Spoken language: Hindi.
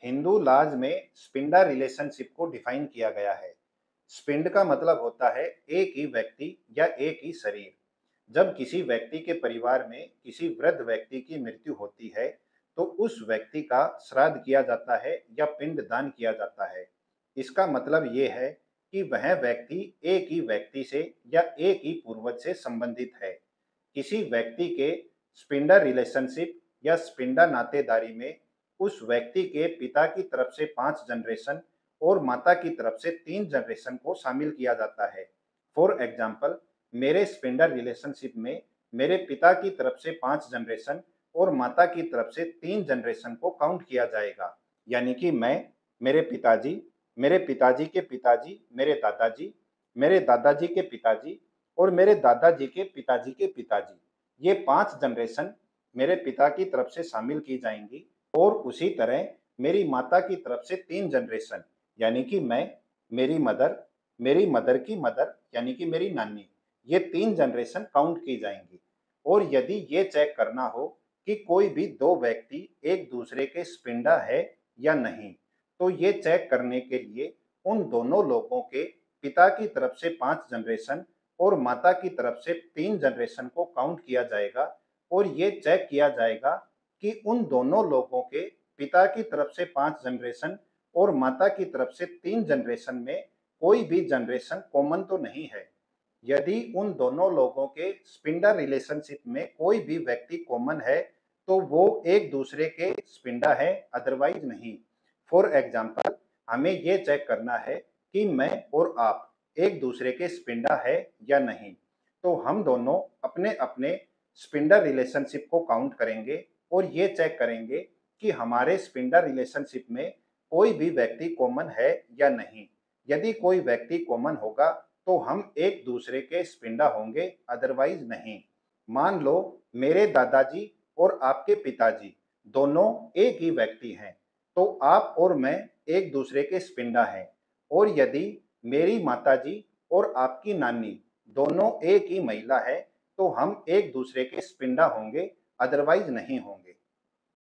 हिंदू लॉज में स्पिंडा रिलेशनशिप को डिफाइन किया गया है। स्पिंड का मतलब होता है एक ही व्यक्ति या एक ही शरीर। जब किसी व्यक्ति के परिवार में किसी वृद्ध व्यक्ति की मृत्यु होती है, तो उस व्यक्ति का श्राद्ध किया जाता है या पिंड दान किया जाता है। इसका मतलब ये है कि वह व्यक्ति एक ही व्यक्ति से या एक ही पूर्वज से संबंधित है। किसी व्यक्ति के स्पिंडा रिलेशनशिप या स्पिंडा नातेदारी में उस व्यक्ति के पिता की तरफ से 5 जनरेशन और माता की तरफ से 3 जनरेशन को शामिल किया जाता है। फॉर एग्जाम्पल, मेरे स्पिंडर रिलेशनशिप में मेरे पिता की तरफ से 5 जनरेशन और माता की तरफ से 3 जनरेशन को काउंट किया जाएगा। यानी कि मैं, मेरे पिताजी के पिताजी, मेरे दादाजी के पिताजी और मेरे दादाजी के पिताजी, ये 5 जनरेशन मेरे पिता की तरफ से शामिल की जाएंगी। और उसी तरह मेरी माता की तरफ से 3 जनरेशन, यानी कि मैं, मेरी मदर की मदर यानी कि मेरी नानी, ये 3 जनरेशन काउंट की जाएंगी। और यदि ये चेक करना हो कि कोई भी दो व्यक्ति एक दूसरे के स्पिंडा है या नहीं, तो ये चेक करने के लिए उन दोनों लोगों के पिता की तरफ से 5 जनरेशन और माता की तरफ से 3 जनरेशन को काउंट किया जाएगा। और ये चेक किया जाएगा कि उन दोनों लोगों के पिता की तरफ से 5 जनरेशन और माता की तरफ से 3 जनरेशन में कोई भी जनरेशन कॉमन तो नहीं है। यदि उन दोनों लोगों के स्पिंडा रिलेशनशिप में कोई भी व्यक्ति कॉमन है, तो वो एक दूसरे के स्पिंडा है, अदरवाइज नहीं। फॉर एग्जाम्पल, हमें ये चेक करना है कि मैं और आप एक दूसरे के स्पिंडा है या नहीं, तो हम दोनों अपने अपने स्पिंडर रिलेशनशिप को काउंट करेंगे और ये चेक करेंगे कि हमारे स्पिंडर रिलेशनशिप में कोई भी व्यक्ति कॉमन है या नहीं। यदि कोई व्यक्ति कॉमन होगा तो हम एक दूसरे के स्पिंडा होंगे, अदरवाइज नहीं। मान लो मेरे दादाजी और आपके पिताजी दोनों एक ही व्यक्ति हैं, तो आप और मैं एक दूसरे के स्पिंडा हैं। और यदि मेरी माताजी और आपकी नानी दोनों एक ही महिला है, तो हम एक दूसरे के स्पिंडा होंगे, अदरवाइज नहीं होंगे।